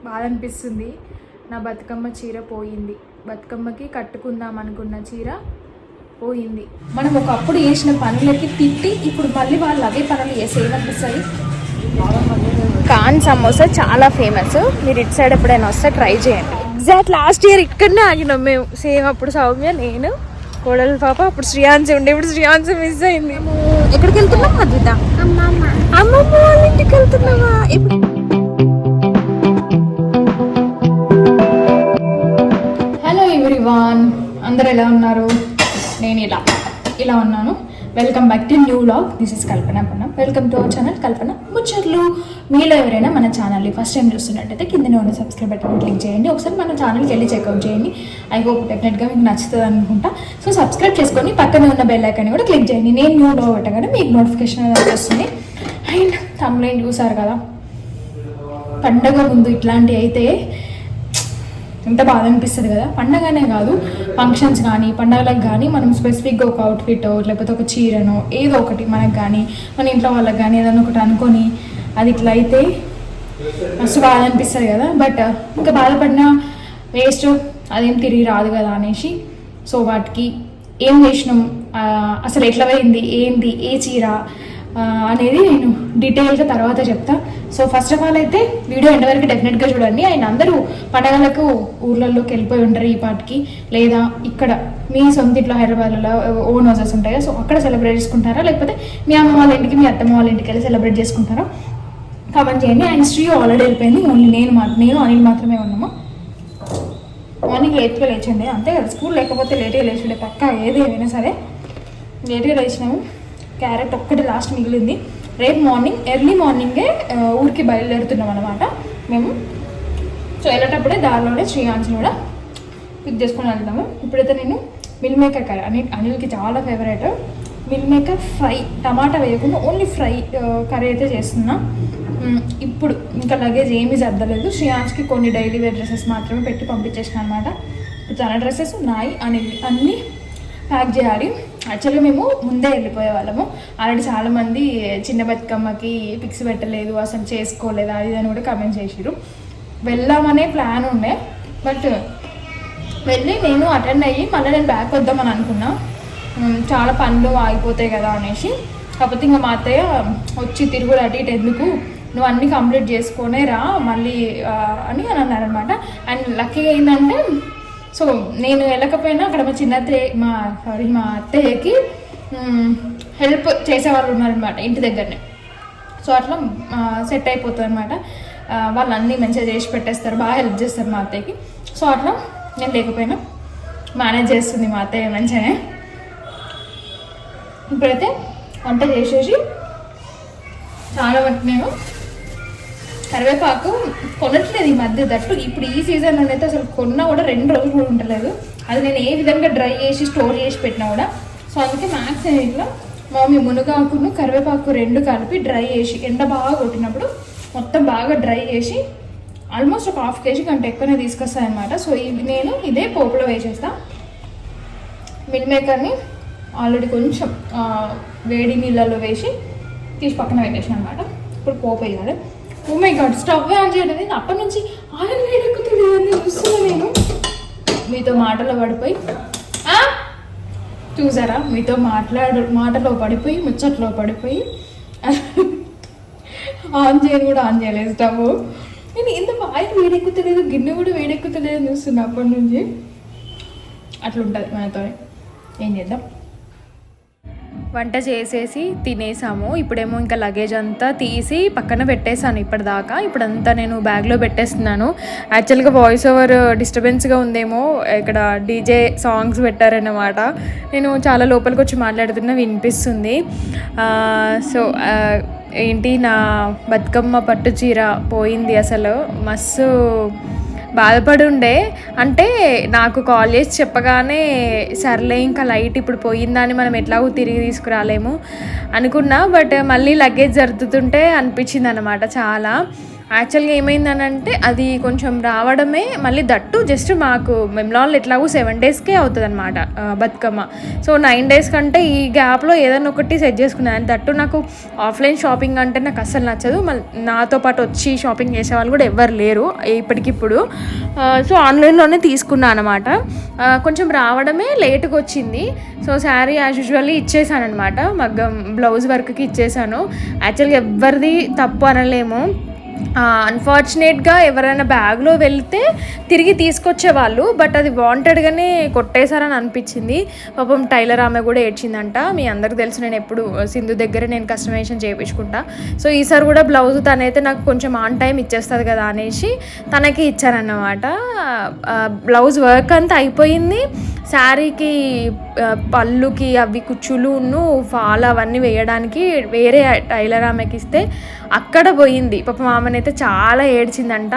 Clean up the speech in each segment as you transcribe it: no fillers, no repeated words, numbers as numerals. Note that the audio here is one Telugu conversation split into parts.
బాధ అనిపిస్తుంది. నా బతుకమ్మ చీర పోయింది. బతుకమ్మకి కట్టుకుందాం అనుకున్న చీర పోయింది. మనం ఒకప్పుడు చేసిన పనులకి తిట్టి ఇప్పుడు మళ్ళీ వాళ్ళు అదే పనులు చేసి ఏమనిపిస్తుంది. కాన్ సమోసా చాలా ఫేమస్. మీరు ఇటు సైడ్ ఎప్పుడైనా వస్తే ట్రై చేయండి. ఎగ్జాక్ట్ లాస్ట్ ఇయర్ ఇక్కడనే ఆగినాం మేము. సేమ్ అప్పుడు సౌమ్య, నేను, కోడలు పాప. అప్పుడు శ్రీయాన్సి ఉండే, ఇప్పుడు శ్రీయాన్సి మిస్ అయింది. ఎక్కడికి వెళ్తున్నాం అద్విత? అమ్మమ్మ వాళ్ళ ఇంటికి వెళ్తున్నావా? హలో ఎవ్రీవాన్, అందరు ఎలా ఉన్నారు? నేను ఇలా ఉన్నాను. Welcome back to new vlog. This is Kalpana Pannam. Welcome to our channel Kalpana ముచ్చట్లు. మీలో ఎవరైనా మన ఛానల్ని ఫస్ట్ టైం చూస్తున్నట్టయితే కిందనే ఉన్న సబ్స్క్రైబ్ బటన్ క్లిక్ చేయండి. ఒకసారి మన ఛానల్కి వెళ్ళి చెక్అవుట్ చేయండి. ఐ హోప్ డెఫినెట్గా మీకు నచ్చుతుంది అనుకుంటా. సో సబ్స్క్రైబ్ చేసుకొని పక్కనే ఉన్న బెల్ ఐకాన్ కూడా క్లిక్ చేయండి. నేను న్యూ వ్లాగ్ పెట్టగానే మీకు నోటిఫికేషన్ అనేది వస్తుంది. అండ్ తమ్ముళ్ళని చూసారు కదా, పండగ ముందు ఇట్లాంటివి అయితే ఎంత బాధ అనిపిస్తుంది కదా. పండగనే కాదు, ఫంక్షన్స్ కానీ పండగలకు కానీ మనం స్పెసిఫిక్గా ఒక అవుట్ఫిట్ లేకపోతే ఒక చీరనో ఏదో ఒకటి మనకు కానీ మన ఇంట్లో వాళ్ళకి కానీ ఏదైనా ఒకటి అనుకొని అది ఇట్లా అయితే మస్తు బాధ అనిపిస్తుంది కదా. బట్ ఇంకా బాధపడినా వేస్ట్, అదేం తిరిగి రాదు కదా అనేసి సో వాటికి ఏం చేసినాం, అసలు ఎట్లా పోయింది, ఏంది, ఏ చీర అనేది నేను డీటెయిల్గా తర్వాత చెప్తా. సో ఫస్ట్ ఆఫ్ ఆల్ అయితే వీడియో ఎండ్ వరకు డెఫినెట్గా చూడండి. అండ్ అందరూ పండగలకు ఊర్లలోకి వెళ్ళిపోయి ఉంటారు ఈ పాటికి, లేదా ఇక్కడ మీ సొంత ఇంట్లో హైదరాబాద్లో ఓన్ హౌసెస్ ఉంటాయి, సో అక్కడ సెలబ్రేట్ చేసుకుంటారా, లేకపోతే మీ అమ్మ వాళ్ళ ఇంటికి మీ అత్తమ్మ వాళ్ళ ఇంటికి వెళ్ళి సెలబ్రేట్ చేసుకుంటారా కామెంట్ చేయండి. అండ్ శ్రీ ఆల్రెడీ వెళ్ళిపోయింది, ఓన్లీ నేను అనిల్ మాత్రమే ఉన్నాము. మార్నింగ్ లేట్గా లేచండి, అంతే కదా. స్కూల్ లేకపోతే లేట్గా లేచుండే పక్కా, ఏది ఏమైనా సరే లేట్గా లేచినాము. క్యారెట్ ఒక్కటి లాస్ట్ మిగిలింది. రేపు మార్నింగ్ ఎర్లీ మార్నింగే ఊరికి బయలుదేరుతున్నాం అనమాట మేము. సో వెళ్ళేటప్పుడే దారిలోనే శ్రీయాన్స్ని కూడా పిక్ చేసుకొని వెళ్తాము. ఇప్పుడైతే నేను మిల్ మేకర్ కర్రీ, అనిల్కి చాలా ఫేవరెట్, మిల్ మేకర్ ఫ్రై, టమాటా వేయకుండా ఓన్లీ ఫ్రై కర్రీ అయితే చేస్తున్నా. ఇప్పుడు ఇంకా లగేజ్ ఏమీ సర్దలేదు. శ్రీయాన్స్కి కొన్ని డైలీ వేర్ డ్రెస్సెస్ మాత్రమే పెట్టి పంపించేసిన అనమాట. ఇప్పుడు తన డ్రెస్సెస్ నాయి అన్నీ ప్యాక్ చేయాలి. యాక్చువల్గా మేము ముందే వెళ్ళిపోయే వాళ్ళము. ఆల్రెడీ చాలామంది చిన్న బతుకమ్మకి పిక్స్ పెట్టలేదు, అసలు చేసుకోలేదు, అది అని కూడా కమెంట్ చేసిరు. వెళ్దామనే ప్లాన్ ఉండే, బట్ వెళ్ళి నేను అటెండ్ అయ్యి మళ్ళీ నేను బ్యాక్ వద్దామని అనుకున్నా. చాలా పనులు ఆగిపోతాయి కదా అనేసి. కాకపోతే ఇంకా మా అత్తయ్య వచ్చి తిరుగుడు అటు ఇటు ఎందుకు, నువ్వు అన్నీ కంప్లీట్ చేసుకొనే రా మళ్ళీ అని అన్నారనమాట. అండ్ లక్కీగా ఏంటంటే, సో నేను వెళ్ళకపోయినా అక్కడ మా అత్తయ్యకి హెల్ప్ చేసేవాళ్ళు ఉన్నారనమాట ఇంటి దగ్గరనే. సో అట్లా సెట్ అయిపోతుంది అనమాట. వాళ్ళు అన్నీ మంచిగా చేసి పెట్టేస్తారు, బాగా హెల్ప్ చేస్తారు మా అత్తయ్యకి. సో అట్లా నేను లేకపోయినా మేనేజ్ చేస్తుంది మా అత్తయ్య మంచిగానే. ఇప్పుడైతే వంట చేసేసి చాలా వరకు నేను కరివేపాకు కొనట్లేదు ఈ మధ్య. దట్టు ఇప్పుడు ఈ సీజన్లో అయితే అసలు కొన్నా కూడా 2 రోజులు కూడా ఉండలేదు. అది నేను ఏ విధంగా డ్రై చేసి స్టోర్ చేసి పెట్టినా కూడా. సో అందుకే మ్యాక్స్ ఇట్లా మమ్మీ మునగాకును కరివేపాకు 2 కలిపి డ్రై చేసి ఎండ బాగా కొట్టినప్పుడు మొత్తం బాగా డ్రై చేసి ఆల్మోస్ట్ ఒక 1/2 kg కంటే ఎక్కువనే తీసుకొస్తాను అనమాట. సో నేను ఇదే పోపులో వేసేస్తా. మిల్ మేకర్ని ఆల్రెడీ కొంచెం వేడి నీళ్ళలో వేసి తీసి పక్కన పెట్టేసాను అనమాట. ఇప్పుడు పోపు వేయాలి. Oh my God, stove on చేయలేదు. అప్పటి నుంచి ఆయిల్ వేడెక్కుతుంది అని చూస్తున్నా నేను. మీతో మాటలో పడిపోయి చూసారా, మీతో మాటలో పడిపోయి ముచ్చట్లో పడిపోయి ఆన్ చేయలేదు స్టవ్. నేను ఇంత ఆయిల్ వేడెక్కుతలేదు, గిన్నె కూడా వేడెక్కుతలేదు అని చూస్తున్నా అప్పటి నుంచి. అట్లుంటుంది మనతో. ఏం చేద్దాం. వంట చేసేసి తినేసాము. ఇప్పుడేమో ఇంకా లగేజ్ అంతా తీసి పక్కన పెట్టేశాను ఇప్పటిదాకా. ఇప్పుడంతా నేను బ్యాగ్లో పెట్టేస్తున్నాను. యాక్చువల్గా వాయిస్ ఓవర్ డిస్టర్బెన్స్గా ఉందేమో, ఇక్కడ డీజే సాంగ్స్ పెట్టారన్నమాట. నేను చాలా లోపలికి వచ్చి మాట్లాడుతున్నా, వినిపిస్తుంది. సో ఏంటి, నా బతుకమ్మ పట్టు చీర పోయింది. అసలు మస్తు బాధపడి ఉండే. అంటే నాకు కాల్ చేసి చెప్పగానే సర్లే ఇంకా లైట్ ఇప్పుడు పోయిందని మనం ఎట్లాగో తిరిగి తీసుకురాలేము అనుకున్నా. బట్ మళ్ళీ లగేజ్ జరుగుతుంటే అనిపించింది అనమాట చాలా. యాక్చువల్గా ఏమైందనంటే అది కొంచెం రావడమే మళ్ళీ దట్టు జస్ట్ మాకు మెమ్లాన్లో ఎట్లాగో 7 డేస్కే అవుతుంది అనమాట బతుకమ్మ. సో 9 డేస్ కంటే ఈ గ్యాప్లో ఏదైనా ఒకటి సెట్ చేసుకున్నాను. దట్టు నాకు ఆఫ్లైన్ షాపింగ్ అంటే నాకు అస్సలు నచ్చదు. మళ్ళీ నాతో పాటు వచ్చి షాపింగ్ చేసే వాళ్ళు కూడా ఎవ్వరు లేరు ఇప్పటికిప్పుడు. సో ఆన్లైన్లోనే తీసుకున్నాను అనమాట. కొంచెం రావడమే లేట్గా వచ్చింది. సో శారీ యాజ్ యూజువల్లీ ఇచ్చేసాను అనమాట, మగ్గం బ్లౌజ్ వర్క్కి ఇచ్చేసాను. యాక్చువల్గా ఎవరిది తప్పు అనలేము. అన్ఫార్చునేట్గా ఎవరైనా బ్యాగ్లో వెళ్తే తిరిగి తీసుకొచ్చేవాళ్ళు, బట్ అది వాంటెడ్గానే కొట్టేశారని అనిపించింది. పాపం టైలర్ ఆమె కూడా ఏడ్చిందంట. మీ అందరికి తెలుసు నేను ఎప్పుడు సింధు దగ్గర నేను కస్టమైజేషన్ చేయించుకుంటా. సో ఈసారి కూడా బ్లౌజ్ తనైతే నాకు కొంచెం ఆన్ టైం ఇచ్చేస్తుంది కదా అనేసి తనకి ఇచ్చానన్నమాట. బ్లౌజ్ వర్క్ అంతా అయిపోయింది. శారీకి పళ్ళుకి అవి కుచ్చులును ఫాల్ అవన్నీ వేయడానికి వేరే టైలర్ ఆమెకి ఇస్తే అక్కడ పోయింది. పాపం ఆమెనైతే చాలా ఏడ్చిందంట.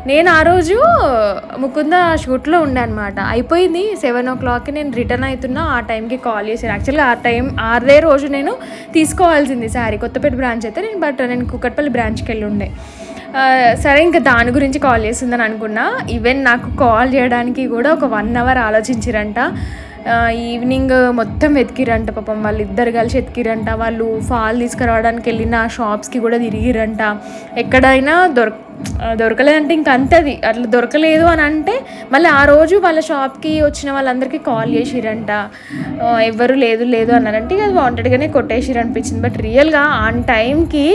నేను ఆ రోజు ముకుంద షూట్లో ఉండే అనమాట. అయిపోయింది 7 o'clockకి నేను రిటర్న్ అవుతున్నా. ఆ టైంకి కాల్ చేశాను. యాక్చువల్గా అదే రోజు నేను తీసుకోవాల్సింది శారీ, కొత్తపేట బ్రాంచ్ అయితే నేను కుక్కట్పల్లి బ్రాంచ్కి వెళ్ళి ఉండే. సరే ఇంకా దాని గురించి కాల్ చేస్తుందని అనుకున్నా. ఈవెన్ నాకు కాల్ చేయడానికి కూడా ఒక 1 hour ఆలోచించారంట. ఈవినింగ్ మొత్తం వెతికిరంట. పాపం వాళ్ళు ఇద్దరు కలిసి వెతికిరంట. వాళ్ళు ఫాల్ తీసుకురావడానికి వెళ్ళిన షాప్స్కి కూడా తిరిగిరంట. ఎక్కడైనా దొరకలేదంటే ఇంక అంతది. అట్లా దొరకలేదు అని అంటే మళ్ళీ ఆ రోజు వాళ్ళ షాప్కి వచ్చిన వాళ్ళందరికీ కాల్ చేసిరంట. ఎవ్వరు లేదు అన్నారంటే ఇక అది వాంటెడ్గానే కొట్టేసిరు అనిపించింది. బట్ రియల్గా ఆన్ టైంకి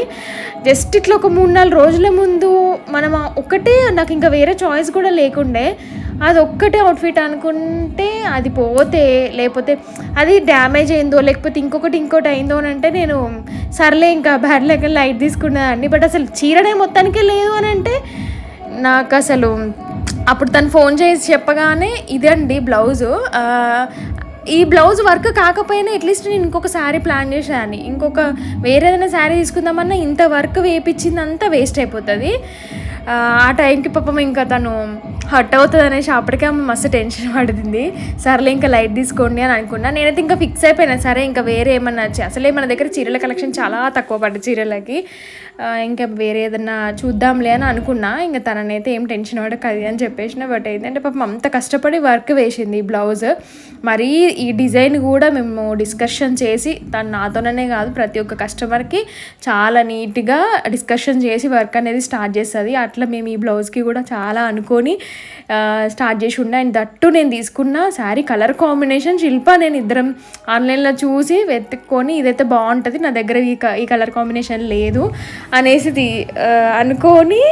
జస్ట్ ఇట్లా ఒక 3-4 రోజుల ముందు మనం ఒకటే, నాకు ఇంకా వేరే చాయిస్ కూడా లేకుండే, అది ఒక్కటే అవుట్ఫిట్ అనుకుంటే అది పోతే, లేకపోతే అది డ్యామేజ్ అయిందో లేకపోతే ఇంకోటి అయిందో అని అంటే నేను సర్లే ఇంకా బ్యాడ్ లెక్క లైట్ తీసుకునేదాన్ని. బట్ అసలు చీరనే మొత్తానికే లేదు అని అంటే నాకు అసలు అప్పుడు తను ఫోన్ చేసి చెప్పగానే ఇదండి బ్లౌజు. ఈ బ్లౌజ్ వర్క్ కాకపోయినా అట్లీస్ట్ నేను ఇంకొక శారీ ప్లాన్ చేసేదాన్ని. వేరే ఏదైనా శారీ తీసుకుందామన్నా ఇంత వర్క్ వేయించిందంతా వేస్ట్ అయిపోతుంది. ఆ టైంకి పాపం ఇంకా తను హర్ట్ అవుతుంది అనేసి అప్పటికే ఆమె మస్తు టెన్షన్ పడుతుంది. సరేలే ఇంకా లైట్ తీసుకోండి అని అనుకున్నా. నేనైతే ఇంకా ఫిక్స్ అయిపోయినా, సరే ఇంకా వేరే ఏమన్నా అసలే మన దగ్గర చీరల కలెక్షన్ చాలా తక్కువ పడ్డ చీరలకి, ఇంకా వేరే ఏదన్నా చూద్దాంలే అని అనుకున్నా. ఇంకా తననైతే ఏం టెన్షన్ పడక అది అని చెప్పేసిన. బట్ ఏంటంటే పాపం అంత కష్టపడి వర్క్ వేసింది ఈ బ్లౌజ్. మరీ ఈ డిజైన్ కూడా మేము డిస్కషన్ చేసి, తను నాతోనే కాదు ప్రతి ఒక్క కస్టమర్కి చాలా నీట్గా డిస్కషన్ చేసి వర్క్ అనేది స్టార్ట్ చేస్తుంది. అట్లా మేము ఈ బ్లౌజ్కి కూడా చాలా అనుకొని స్టార్ట్ చేసి ఉండే. అండ్ దట్టు నేను తీసుకున్న శారీ కలర్ కాంబినేషన్ శిల్ప నేను ఇద్దరం ఆన్లైన్లో చూసి వెతుక్కొని ఇదైతే బాగుంటుంది, నా దగ్గర ఈ కలర్ కాంబినేషన్ లేదు అనేసి అనుకొని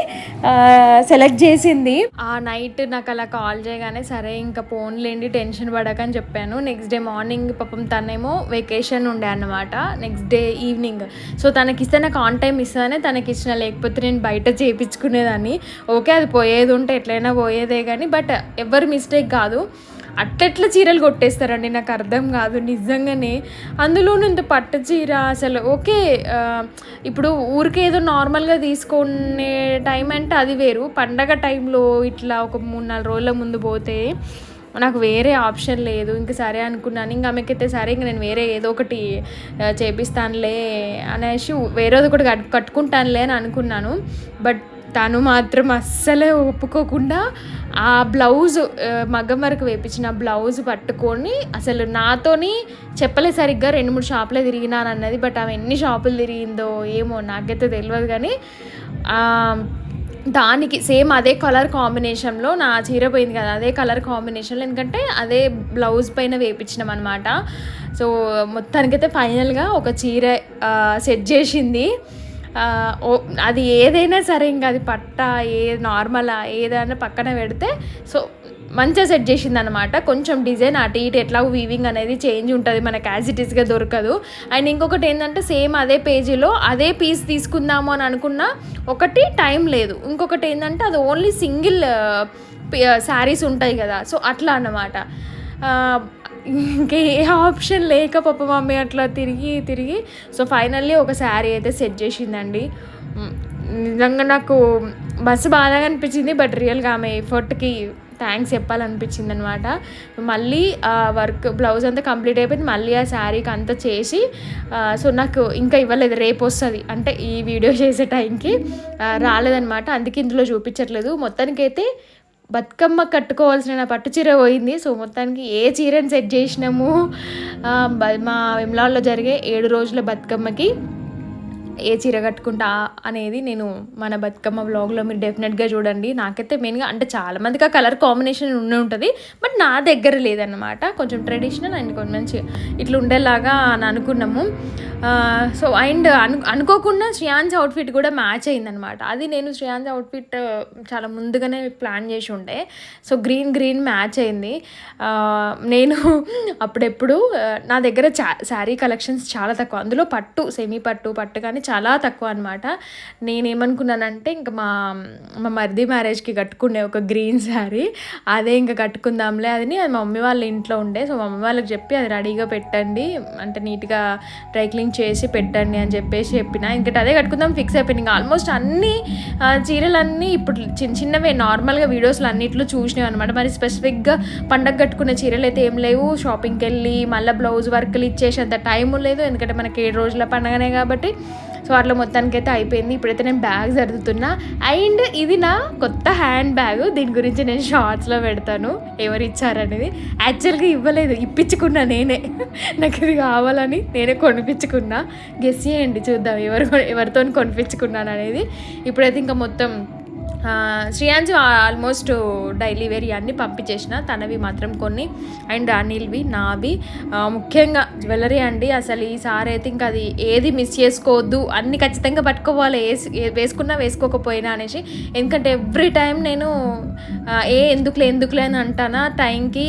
సెలెక్ట్ చేసింది. ఆ నైట్ నాకు అలా కాల్ చేయగానే సరే ఇంకా ఫోన్లేండి టెన్షన్ పడకని చెప్పాను. నెక్స్ట్ డే మార్నింగ్ పాపం తనేమో వెకేషన్ ఉండే అన్నమాట, నెక్స్ట్ డే ఈవినింగ్. సో తనకిస్తే నాకు ఆన్ టైం ఇస్తానే తనకి ఇచ్చిన, లేకపోతే నేను బయట చేయించుకునేదాన్ని. ఓకే అది పోయేది ఉంటే ఎట్లయినా పోయేదే కానీ, బట్ ఎవరు మిస్టేక్ కాదు. అట్లెట్లా చీరలు కొట్టేస్తారండి, నాకు అర్థం కాదు నిజంగానే. అందులోనూ ఇంత పట్టు చీర అసలు ఓకే. ఇప్పుడు ఊరికే ఏదో నార్మల్గా తీసుకునే టైం అంటే అది వేరు. పండగ టైంలో ఇట్లా ఒక 3-4 రోజుల ముందు పోతే నాకు వేరే ఆప్షన్ లేదు. ఇంక సరే అనుకున్నాను. ఇంక ఆమెకైతే సరే ఇంక నేను వేరే ఏదో ఒకటి చేపిస్తానులే అనేసి వేరేది ఒకటి కట్టుకుంటానులే అని అనుకున్నాను. బట్ తను మాత్రం అస్సలే ఒప్పుకోకుండా ఆ బ్లౌజ్ మగ్గం వరకు వేయించిన బ్లౌజ్ పట్టుకొని అసలు నాతోని చెప్పలే సరిగ్గా 2-3 షాపులే తిరిగినాను అన్నది. బట్ ఆమె ఎన్ని షాపులు తిరిగిందో ఏమో నాకైతే తెలియదు. కానీ దానికి సేమ్ అదే కలర్ కాంబినేషన్లో నా చీర పోయింది కదా, అదే కలర్ కాంబినేషన్లో, ఎందుకంటే అదే బ్లౌజ్ పైన వేయించినాం అనమాట. సో మొత్తానికైతే ఫైనల్గా ఒక చీర సెట్ చేసింది. అది ఏదైనా సరే ఇంకా అది పట్ట నార్మల్ ఏదైనా పక్కన పెడితే సో మంచిగా సెట్ చేసింది అనమాట. కొంచెం డిజైన్ అటు ఇటు ఎట్లా వీవింగ్ అనేది చేంజ్ ఉంటుంది, మనకు యాజ్ ఇట్ ఈస్గా దొరకదు. అండ్ ఇంకొకటి ఏంటంటే సేమ్ అదే పేజీలో అదే పీస్ తీసుకుందాము అని అనుకున్నా, ఒకటి టైం లేదు, ఇంకొకటి ఏంటంటే అది ఓన్లీ సింగిల్ శారీస్ ఉంటాయి కదా, సో అట్లా అన్నమాట. ఇంకే ఆప్షన్ లేక పాప మమ్మీ అట్లా తిరిగి సో ఫైనల్లీ ఒక శారీ అయితే సెట్ చేసిందండి. నిజంగా నాకు బస్సు బాధగా అనిపించింది. బట్ రియల్గా ఆమె ఎఫర్ట్కి థ్యాంక్స్ చెప్పాలనిపించింది అనమాట. మళ్ళీ వర్క్ బ్లౌజ్ అంతా కంప్లీట్ అయిపోయింది, మళ్ళీ ఆ శారీకి అంతా చేసి సో నాకు ఇంకా ఇవ్వలేదు, రేపు వస్తుంది అంటే ఈ వీడియో చేసే టైంకి రాలేదనమాట. అందుకే ఇందులో చూపించట్లేదు. మొత్తానికైతే బతుకమ్మ కట్టుకోవాల్సిన పట్టు చీర పోయింది. సో మొత్తానికి ఏ చీరని సెట్ చేసినాము మా వెమ్లాల్లో జరిగే 7 రోజుల బతుకమ్మకి ఏ చీర కట్టుకుంటా అనేది నేను మన బతుకమ్మ వ్లాగ్లో మీరు డెఫినెట్గా చూడండి. నాకైతే మెయిన్గా అంటే చాలామందికి ఆ కలర్ కాంబినేషన్ ఉంటుంది, బట్ నా దగ్గర లేదన్నమాట. కొంచెం ట్రెడిషనల్ అండ్ కొంచెం మంచి ఇట్లా ఉండేలాగా అని అనుకున్నాము. సో అండ్ అనుకోకుండా శ్రేయాన్స్ అవుట్ఫిట్ కూడా మ్యాచ్ అయిందనమాట. అది నేను శ్రేయాన్స్ అవుట్ఫిట్ చాలా ముందుగానే ప్లాన్ చేసి ఉండే. సో గ్రీన్ మ్యాచ్ అయింది. నేను అప్పుడెప్పుడు నా దగ్గర శారీ కలెక్షన్స్ చాలా తక్కువ, అందులో పట్టు సెమీ పట్టు కానీ చాలా తక్కువ అనమాట. నేనేమనుకున్నానంటే ఇంకా మా మరిది మ్యారేజ్కి కట్టుకునే ఒక గ్రీన్ శారీ, అదే ఇంకా కట్టుకుందాంలే అది మా మమ్మీ వాళ్ళ ఇంట్లో ఉండే. సో మా మమ్మీ వాళ్ళకి చెప్పి అది రెడీగా పెట్టండి, అంటే నీట్గా డ్రై క్లీన్ చేసి పెట్టండి అని చెప్పిన. ఇంకటి అదే కట్టుకుందాం ఫిక్స్ అయిపోయింది. ఇంకా ఆల్మోస్ట్ అన్ని చీరలన్నీ ఇప్పుడు చిన్నవే నార్మల్గా వీడియోస్లో అన్నిట్లో చూసినాయి అనమాట. మరి స్పెసిఫిక్గా పండగ కట్టుకునే చీరలు అయితే ఏం లేవు. షాపింగ్కి వెళ్ళి మళ్ళీ బ్లౌజ్ వర్క్లు ఇచ్చేసేంత టైం లేదు, ఎందుకంటే మనకి 7 రోజుల పండగనే కాబట్టి. సో అట్లా మొత్తానికి అయితే అయిపోయింది. ఇప్పుడైతే నేను బ్యాగ్ సర్దుతున్నా. అండ్ ఇది నా కొత్త హ్యాండ్ బ్యాగ్, దీని గురించి నేను షార్ట్స్లో పెడతాను ఎవరు ఇచ్చారనేది. యాక్చువల్గా ఇవ్వలేదు, ఇప్పించుకున్నా నేనే. నాకు ఇది కావాలని నేనే కొనిపించుకున్నా. గెస్ చేయండి చూద్దాం ఎవరితో కొనిపించుకున్నాను అనేది. ఇప్పుడైతే ఇంకా మొత్తం శ్రేయాన్స్ ఆల్మోస్ట్ డైలీ వేర్ అన్నీ పంపించేసిన, తనవి మాత్రం కొన్ని అండ్ అనిల్వి నావి. ముఖ్యంగా జ్యువెలరీ అండి, అసలు ఈసారి అయితే ఇంకా అది ఏది మిస్ చేసుకోవద్దు, అన్ని ఖచ్చితంగా పట్టుకోవాలి, వేసుకున్నా వేసుకోకపోయినా అనేసి. ఎందుకంటే ఎవ్రీ టైం నేను ఎందుకులే అని అంటానా, టైంకి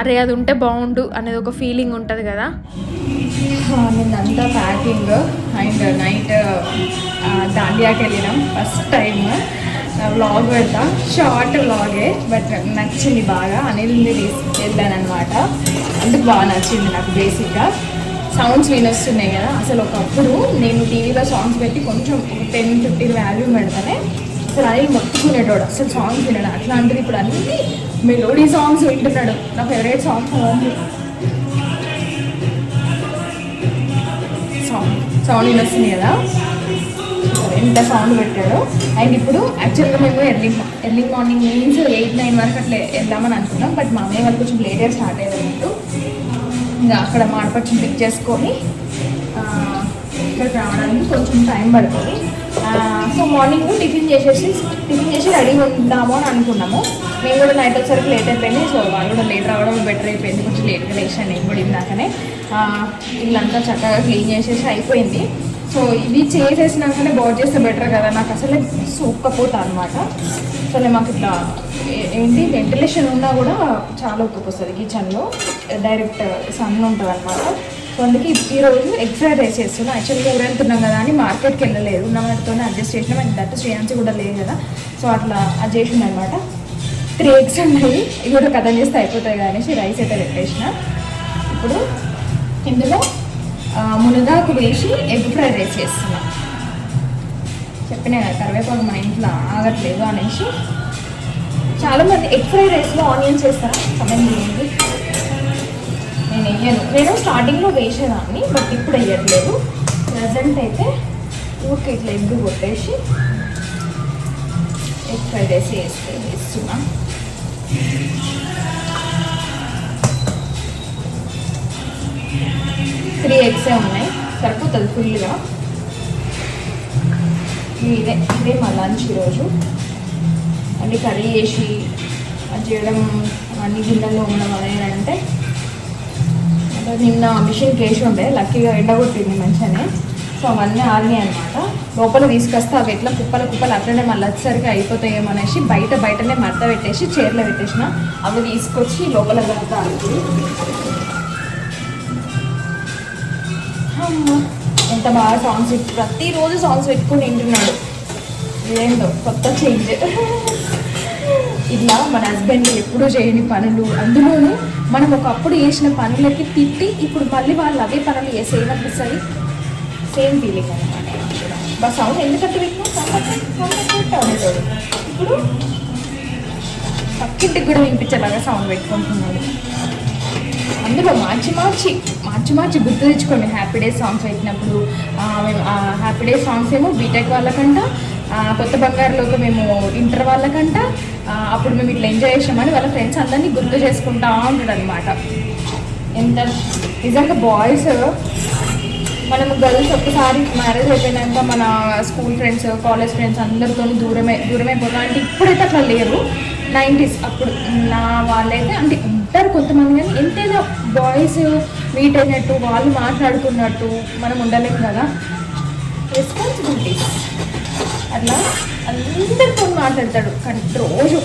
అరే అది ఉంటే బాగుండు అనేది ఒక ఫీలింగ్ ఉంటుంది కదా. నిన్నంతా ప్యాకింగ్ అండ్ నైట్ దాండియాకి వెళ్ళినాం ఫస్ట్ టైం. వ్లాగ్ పెడతా, షార్ట్ వ్లాగే, బట్ నచ్చింది బాగా. అనిల్ని తీసుకెళ్ళాను అనమాట, అందుకు బాగా నచ్చింది నాకు. బేసిక్గా సౌండ్స్ వినొస్తున్నాయి కదా, అసలు ఒకప్పుడు నేను టీవీలో సాంగ్స్ పెట్టి కొంచెం 10-15 వాల్యూమ్ పెడతానే అసలు అనిల్ మొత్తుకునేటోడు, అసలు సాంగ్స్ వినడు. అట్లాంటిది ఇప్పుడు అన్ని మెలోడీ సాంగ్స్ వింటున్నాడు. నా ఫేవరెట్ సాంగ్స్ సౌండ్ వినొస్తుంది కదా, ఎంత సౌండ్ పెట్టాడు. అండ్ ఇప్పుడు యాక్చువల్గా మేము ఎర్లీ మార్నింగ్ మీన్స్ 8-9 వరకు అట్లా వెళ్దామని అనుకున్నాం, బట్ మా అమ్మయ్య వాళ్ళు కొంచెం లేట్గా స్టార్ట్ అయ్యేటట్టు. ఇంకా అక్కడ మాడపచ్చి పిక్ చేసుకొని ఇక్కడికి రావడానికి కొంచెం టైం పడుతుంది. సో మార్నింగ్ టిఫిన్ చేసి రెడీ ఉందాము అని అనుకున్నాము. మేము కూడా నైట్ వచ్చేసరికి లేట్ అయిపోయింది. సో వాళ్ళు కూడా లేట్ రావడం బెటర్ అయిపోయింది, కొంచెం లేట్గా లేచాను నేను కూడా ఇందాకనే. ఇల్లంతా చక్కగా క్లీన్ చేసేసి అయిపోయింది. సో ఇది చేసేసినాకనే బాగు చేస్తే బెటర్ కదా, నాకు అసలే ఉక్కపోతా అనమాట. అసలే మాకు ఇట్లా వెంటిలేషన్ ఉన్నా కూడా చాలా ఉక్కపోతుంది కిచెన్లో, డైరెక్ట్ సన్ ఉంటుంది అనమాట. సో అందుకే ఈరోజు ఎగ్ ఫ్రైడ్ రైస్ చేస్తున్నాం. యాక్చువల్గా ఊరెళ్తున్నాం కదా అని మార్కెట్కి వెళ్ళలేదు, ఉన్న వాటితోనే అడ్జస్ట్ చేసినాం. అండ్ దట్ శ్రేయాన్స్ కూడా లేదు కదా, సో అట్లా అది చేసింది అనమాట. 3 eggs ఉన్నాయి, ఇవి కూడా కథం చేస్తే అయిపోతాయి కానీ రైస్ అయితే పెట్టేసిన. ఇప్పుడు ఇందులో మునగాకు వేసి ఎగ్ ఫ్రైడ్ రైస్ చేస్తున్నా. చెప్పినా కదా కరివేపాకు మన ఇంట్లో ఆగట్లేదు అనేసి. చాలామంది ఎగ్ ఫ్రైడ్ రైస్లో ఆనియన్స్ వేస్తారా, కమెంట్ చేయండి. నేను వేయను, నేను స్టార్టింగ్లో వేసేదాన్ని, బట్ ఇప్పుడు వేయట్లేదు. ప్రజెంట్ అయితే ఊరికి ఇట్లా ఎగ్ కొట్టేసి ఎగ్ ఫ్రైడ్ రైస్ వేస్తున్నా. త్రీ ఎగ్సే ఉన్నాయి, సరిపోతుంది ఫుల్గా. ఇదే మా లంచ్ ఈరోజు. అన్నీ కర్రీ చేసి అది చేయడం అన్ని గిన్నెల్లో ఉండడం అదేంటంటే నిన్న మిషన్ కేసి ఉండే, లక్కీగా ఎండగొట్టింది మంచిగానే. సో అవన్నీ ఆగినాయి అనమాట. లోపల తీసుకొస్తే అవి ఎట్లా కుప్పలు అట్లనే మళ్ళీ వచ్చేసరికి అయిపోతాయేమో అనేసి బయటనే మడత పెట్టేసి చీరలో పెట్టేసిన. అవి తీసుకొచ్చి లోపల కడతాను. ఎంత బాగా సాంగ్స్ ప్రతిరోజు సాంగ్స్ పెట్టుకుని వింటున్నాడు. ఇదేంటో కొత్త చేంజ్. ఇట్లా మన హస్బెండ్ ఎప్పుడూ చేయని పనులు, అందులోనూ మనం ఒకప్పుడు చేసిన పనులకి తిట్టి ఇప్పుడు మళ్ళీ వాళ్ళు అవే పనులు చేసే ఏమనిపిస్తుంది, సేమ్ ఫీలింగ్ అనమాట. బస్ సౌండ్ ఎందుకంటే అనేటోడు ఇప్పుడు తక్కువ పక్కింటికి కూడా వినిపించేలాగా సౌండ్ పెట్టుకుంటున్నాడు. అందులో మార్చి గుర్తు తెచ్చుకోండి. హ్యాపీ డేస్ సాంగ్స్ పెట్టినప్పుడు మేము హ్యాపీ డేస్ సాంగ్స్ ఏమో బీటెక్ వాళ్ళకంట, కొత్త బంగారులోకి మేము ఇంటర్ వాళ్ళకంట. అప్పుడు మేము ఇట్లా ఎంజాయ్ చేసామని వాళ్ళ ఫ్రెండ్స్ అందరినీ గుర్తు చేసుకుంటా ఉంటాడు అనమాట. ఎంత నిజంగా బాయ్స్ మనము గర్ల్స్ ఒక్కసారి మ్యారేజ్ అయిపోయినాక మన స్కూల్ ఫ్రెండ్స్ కాలేజ్ ఫ్రెండ్స్ అందరితో దూరమైపోతాం. అంటే ఇప్పుడైతే అట్లా లేరు. 90s అప్పుడు నా వాళ్ళైతే అంటే ఉంటారు కొంతమంది, కానీ ఎంతైనా బాయ్స్ మీట్ అయినట్టు వాళ్ళు మాట్లాడుకున్నట్టు మనం ఉండలేము కదా. రెస్పాన్సిబిలిటీస్ అట్లా అందరితో మాట్లాడతాడు. కానీ రోజు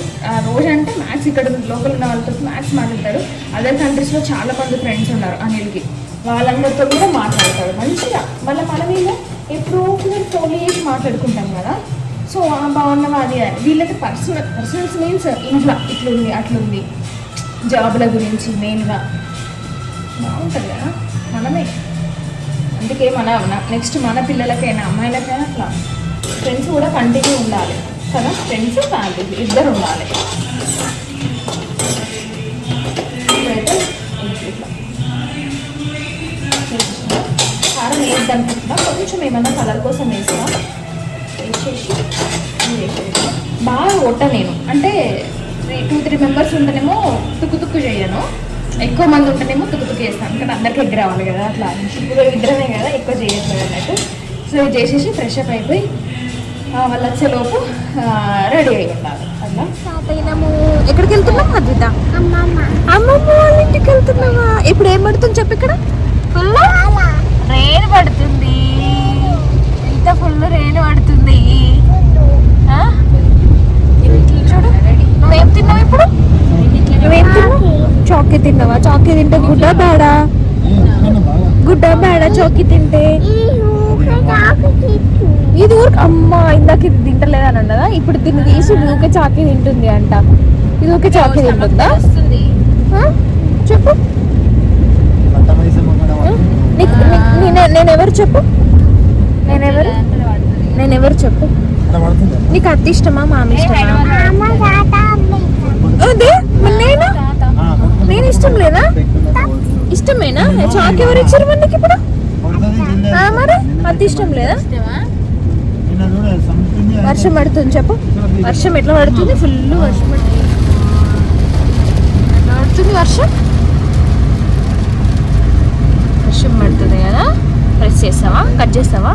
అంటే మ్యాథ్స్ ఇక్కడ లోకల్ ఉన్న వాళ్ళతో మ్యాథ్స్ మాట్లాడతాడు. అదర్ కంట్రీస్లో చాలా మంది ఫ్రెండ్స్ ఉన్నారు అనిల్కి, వాళ్ళందరితో కూడా మాట్లాడతాడు మంచిగా. మళ్ళీ మనమేమో ఎప్పుడో ఫోన్ చేసి మాట్లాడుకుంటాం కదా. సో బాగున్నావా అది వీళ్ళకి పర్సనల్స్ మీన్స్ ఇంట్లో ఇట్లుంది అట్లుంది, జాబుల గురించి మెయిన్గా బాగుంటుంది కదా. మనమే అందుకే నెక్స్ట్ మన పిల్లలకైనా అమ్మాయిలకైనా అట్లా ఫ్రెండ్స్ కూడా కంటిన్యూ ఉండాలి కదా. ఫ్రెండ్స్ ఫ్యామిలీ ఇద్దరు ఉండాలి. ఇప్పుడైతే ఇట్లా కారం వేద్దానుకుంటున్నా, కొంచెం ఏమన్నా కలర్ కోసం వేసినా వేసేసి బాగా కొట్ట నేను. అంటే 2-3 మెంబర్స్ ఉంటేనేమో తుక్కు చేయను, ఎక్కువ మంది ఉంటేనేమో తుక్కు చేస్తాను. కానీ అందరికీ ఎగ్ రావాలి కదా, అట్లా ఇప్పుడు ఇద్దరమే కదా ఎక్కువ చేయట్లేదు అన్నట్టు. సో ఇది చేసేసి ఫ్రెష్ అప్ అయిపోయి వాళ్ళు వచ్చేలోపు రెడీ అయి ఉండాలి. అట్లా అయినాము. ఎక్కడికి వెళ్తున్నాం అద్విత? అమ్మమ్మ వాళ్ళ ఇంటికి వెళ్తున్నావా? ఇప్పుడు ఏం పడుతుంది చెప్పు? ఇక్కడ ఫుల్ రెయిన్ పడుతుంది, ఇంత ఫుల్ రెయిన్ పడుతుంది. చూడు నువ్వేం తిన్నావు ఇప్పుడు? నువ్వేం తిన్నావు? చాకీ తిన్నావా? చాకీ తింటే గుడ్డా బేడా? చాకీ తింటే ఇది ఊరికి అమ్మ ఇందాక ఇది తింటలేదని అన్నదా, ఇప్పుడు దీన్ని తీసి ఊకే చాకీ తింటుంది అంట. ఇది ఊకే చాకీ తింటుందా? చెప్పు నేనెవరు చెప్పు? నేనెవరు చెప్పు? నీకు అత్త ఇష్టమా మామ ఇష్టమా? అదే నేను ఇష్టం లేదా? ఇష్టమేనా? చాక్ ఎవరు ఇచ్చారు మనకి ఇప్పుడు? మరి అత్త ఇష్టం లేదా? వర్షం పడుతుంది చెప్పు. వర్షం ఎట్లా పడుతుంది? ఫుల్ వర్షం పడుతుంది. వర్షం పడుతుంది కదా. ప్రెస్ చేస్తావా? కట్ చేస్తావా?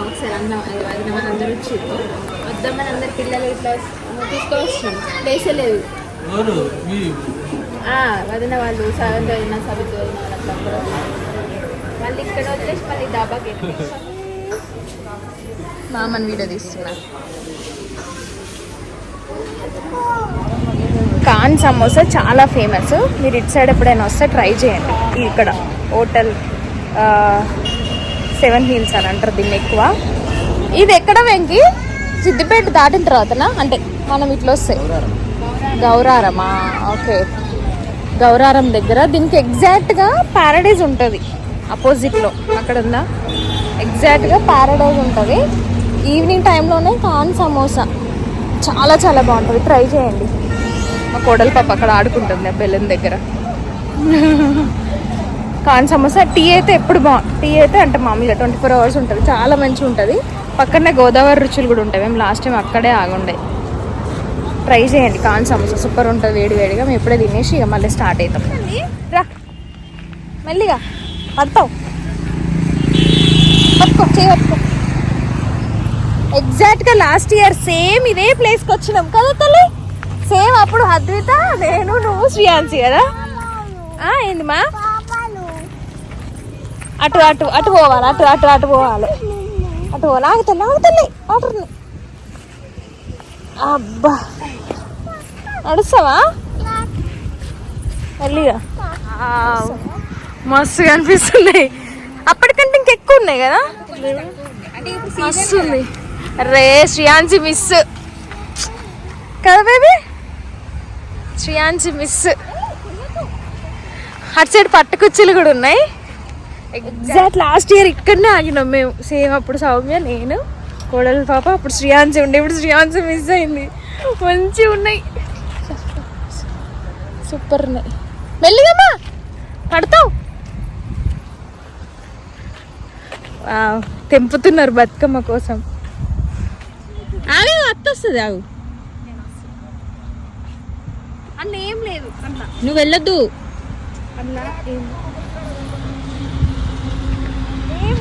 ఒకసారి అన్నం అది అందరూ వచ్చారు. వద్దామని అందరు పిల్లలు ఇట్లా తీసుకొచ్చాం. ప్లేసే లేదు. వదిన వాళ్ళు సగంతో అయినా సబితో అయినా అట్లా వాళ్ళు ఇక్కడ వదిలేసి మళ్ళీ డాబాకి మామని వీడియో తీస్తున్నా. కాన్ సమోసా చాలా ఫేమస్. మీరు ఇటు సైడ్ ఎప్పుడైనా వస్తే ట్రై చేయండి. ఇక్కడ హోటల్ 7 Hills అని అంటారు దీన్ని ఎక్కువ. ఇది ఎక్కడ వెంకి? సిద్దిపేట దాటిన తర్వాతనా? అంటే మనం ఇట్లా వస్తే గౌరారమా? ఓకే, గౌరారం దగ్గర. దీనికి ఎగ్జాక్ట్గా ప్యారడైజ్ ఉంటుంది అపోజిట్లో. అక్కడ ఉందా? ఎగ్జాక్ట్గా ప్యారడైజ్ ఉంటుంది. ఈవినింగ్ టైంలోనే కాన్ సమోసా చాలా చాలా బాగుంటుంది. ట్రై చేయండి. మా కోడలి పాప అక్కడ ఆడుకుంటుంది బెల్లం దగ్గర. కాన్ సమోసా. టీ అయితే ఎప్పుడు టీ అయితే అంటే మామూలుగా 24 hours ఉంటుంది. చాలా మంచిగా ఉంటుంది. పక్కనే గోదావరి రుచులు కూడా ఉంటాయి. మేము లాస్ట్ టైం అక్కడే ఆగుండే. ట్రై చేయండి. కాన్ సమోసా సూపర్ ఉంటుంది. వేడివేడిగా మేము ఎప్పుడే తినేసి ఇక మళ్ళీ స్టార్ట్ అవుతాం. రా మళ్ళీగా పడతావు. పట్టుకో, చేయట్టుకో. ఎగ్జాక్ట్గా లాస్ట్ ఇయర్ సేమ్ ఇదే ప్లేస్కి వచ్చినాం కదా తల్లి. సేమ్ అప్పుడు అద్విత, నేను, నువ్వు, శ్రీయాన్సి కదా. ఏంది మా? అటు అటు అటు పోవాలి. అటు అటు అటు పోవాలి. అటు పోవాలి. ఆగుతల్లి ఆగుతల్లి వాటర్ని. అబ్బా నడుస్తావా? వెళ్ళిగా మస్తుగా అనిపిస్తున్నాయి. అప్పటికంటే ఇంకెక్కువ ఉన్నాయి కదా. వస్తుంది రే. శ్రీయాన్సి మిస్ కదా బేబీ. శ్రీయాన్సి మిస్. అటు సైడ్ పట్టు కుర్చీలు కూడా ఉన్నాయి. ఎగ్జాక్ట్ లాస్ట్ ఇయర్ ఇక్కడనే ఆగినాం మేము. సేమ్ అప్పుడు సౌమ్య, నేను, కోడలు పాప. అప్పుడు శ్రీయాన్సి ఉండే, ఇప్పుడు శ్రీయాన్సి మిస్ అయింది. మంచిగా ఉన్నాయి, సూపర్ ఉన్నాయి. మెల్లిగమ్మా పడతావు. తెంపుతున్నారు బతుకమ్మ కోసం. ఆగు, అత్త వస్తుంది, ఆగు. అన్న ఏం లేదు, అన్న నువ్వు వెళ్ళొద్దు. అన్న ఏం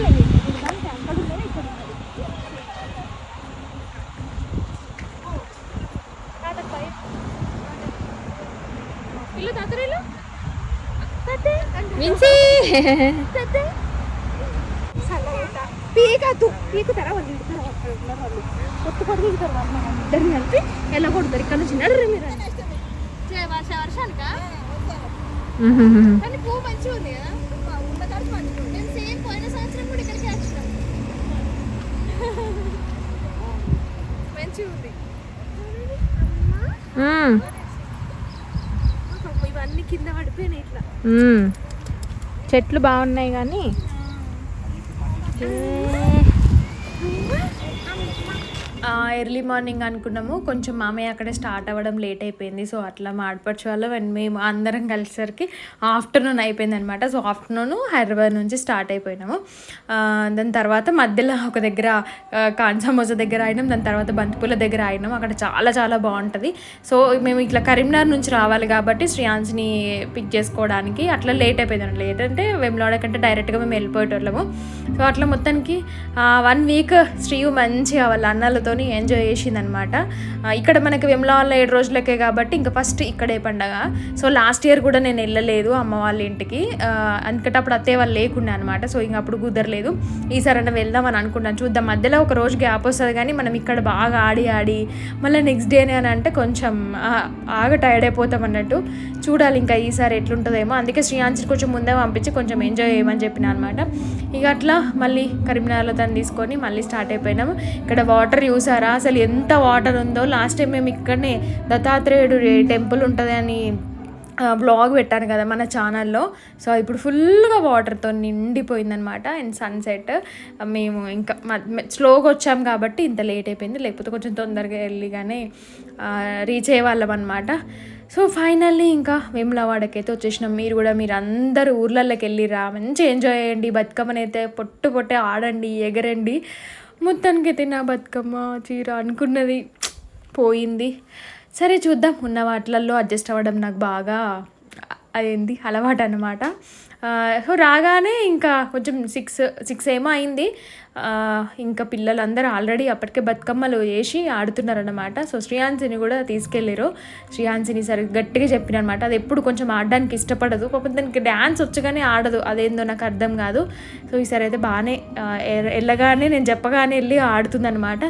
లేదు. ఇల్లు తాతరేలు విన్సీ పీకద్దు, పీకుతారా వాళ్ళు ఇద్దరు వాళ్ళు కొత్త కొడుకు ఇద్దరు ఇద్దరిని కలిపి ఎలా కొడతారు ఇక్కడ నుంచి. నడరు మీరు వర్షానికా కానీ పువ్వు మంచిగా ఉంది కదా, ఉన్న తర్వాత మంచిగా ఉంది. నేను సేమ్ పోయిన సంవత్సరం కూడా ఇక్కడికి వచ్చినాం, మంచిగా ఉంది. ఇవన్నీ కింద పడిపోయినాయి ఇట్లా. చెట్లు బాగున్నాయి కానీ ఎర్లీ మార్నింగ్ అనుకున్నాము. కొంచెం మామయ్య అక్కడే స్టార్ట్ అవ్వడం లేట్ అయిపోయింది. సో అట్లా మా ఆడపడుచు వాళ్ళు మేము అందరం కలిసేసరికి ఆఫ్టర్నూన్ అయిపోయింది అనమాట. సో ఆఫ్టర్నూన్ హైదరాబాద్ నుంచి స్టార్ట్ అయిపోయినాము. దాని తర్వాత మధ్యలో ఒక దగ్గర కాన్ సమోసా దగ్గర అయినాం. దాని తర్వాత బంతిపూల దగ్గర అయినాం. అక్కడ చాలా చాలా బాగుంటుంది. సో మేము ఇట్లా కరీంనగర్ నుంచి రావాలి కాబట్టి శ్రీయాన్స్ని పిక్ చేసుకోవడానికి అట్లా లేట్ అయిపోయింది. లేట్ అంటే వేములవాడ కంటే డైరెక్ట్గా మేము వెళ్ళిపోయేటోళ్ళము. సో అట్లా మొత్తానికి 1 వీక్ శ్రీయు మంచిగా వాళ్ళ అన్నలతో ఎంజాయ్ చేసిందనమాట. ఇక్కడ మనకి వేములవాడలో 7 రోజులకే కాబట్టి ఇంకా ఫస్ట్ ఇక్కడే పండగ. సో లాస్ట్ ఇయర్ కూడా నేను వెళ్ళలేదు అమ్మ వాళ్ళ ఇంటికి, ఎందుకంటే అప్పుడు అత్తయ్య వాళ్ళు లేకుండా అనమాట. సో ఇంక అప్పుడు కుదరలేదు. ఈసారి అన్న వెళ్దామని అనుకుంటాను, చూద్దాం. మధ్యలో ఒక రోజు గ్యాప్ వస్తుంది కానీ మనం ఇక్కడ బాగా ఆడి మళ్ళీ నెక్స్ట్ డేనే అని అంటే కొంచెం బాగా టైర్డ్ అయిపోతాం అన్నట్టు. చూడాలి ఇంకా ఈసారి ఎట్లుంటుందేమో. అందుకే శ్రీయాన్సిని కొంచెం ముందే పంపించి కొంచెం ఎంజాయ్ చేయమని చెప్పిన అనమాట. ఇక అట్లా మళ్ళీ కరీంనగర్లో తను తీసుకొని మళ్ళీ స్టార్ట్ అయిపోయినాము. ఇక్కడ వాటర్ చూసారా అసలు ఎంత వాటర్ ఉందో. లాస్ట్ టైం మేము ఇక్కడనే దత్తాత్రేయుడు టెంపుల్ ఉంటుంది అని బ్లాగ్ పెట్టాను కదా మన ఛానల్లో. సో ఇప్పుడు ఫుల్గా వాటర్తో నిండిపోయిందనమాట. అండ్ సన్సెట్ మేము ఇంకా స్లోగా వచ్చాము కాబట్టి ఇంత లేట్ అయిపోయింది, లేకపోతే కొంచెం తొందరగా వెళ్ళిగానే రీచ్ అయ్యే వాళ్ళం అనమాట. సో ఫైనల్లీ ఇంకా వేములవాడకైతే వచ్చేసినాం. మీరు అందరూ ఊర్లలోకి వెళ్ళిరా, మంచిగా ఎంజాయ్ చేయండి. బతుకమ్మనైతే పొట్టే ఆడండి, ఎగరండి. మొత్తానికైతే నా బతుకమ్మ చీర అనుకున్నది పోయింది. సరే చూద్దాం, ఉన్న వాటిలలో అడ్జస్ట్ అవ్వడం నాకు బాగా అదేంది అలవాటు అనమాట. సో రాగానే ఇంకా కొంచెం 6 ఏమో అయింది. ఇంకా పిల్లలందరూ ఆల్రెడీ అప్పటికే బతుకమ్మలు వేసి ఆడుతున్నారనమాట. సో శ్రీయాన్సిని కూడా తీసుకెళ్ళారు. శ్రీయాన్సిని సరే గట్టిగా చెప్పిన అనమాట. అది ఎప్పుడు కొంచెం ఆడడానికి ఇష్టపడదు, పాపం దానికి డ్యాన్స్ వచ్చగానే ఆడదు, అదేందో నాకు అర్థం కాదు. సో ఈసారి అయితే బాగానే వెళ్ళగానే నేను చెప్పగానే వెళ్ళి ఆడుతుందనమాట.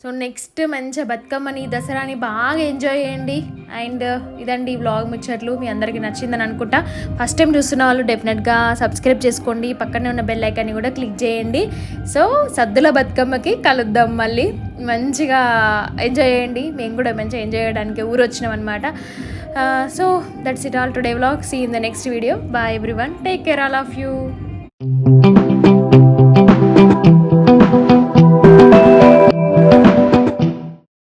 సో నెక్స్ట్ మంచిగా బతుకమ్మని దసరాని బాగా ఎంజాయ్ చేయండి. అండ్ ఇదండి ఈ వ్లాగ్ ముచ్చట్లు. మీ అందరికీ నచ్చిందని అనుకుంటా. ఫస్ట్ టైం చూస్తున్న వాళ్ళు డెఫినెట్గా సబ్స్క్రైబ్ చేసుకోండి, పక్కనే ఉన్న బెల్ ఐకాన్ని కూడా క్లిక్ చేయండి. సో సద్దుల బతుకమ్మకి కలుద్దాం, మళ్ళీ మంచిగా ఎంజాయ్ చేయండి. మేము కూడా మంచిగా ఎంజాయ్ చేయడానికి ఊరు వచ్చినాం అనమాట. So that's it all today vlog. See in the next video. Bye everyone, take care all of you.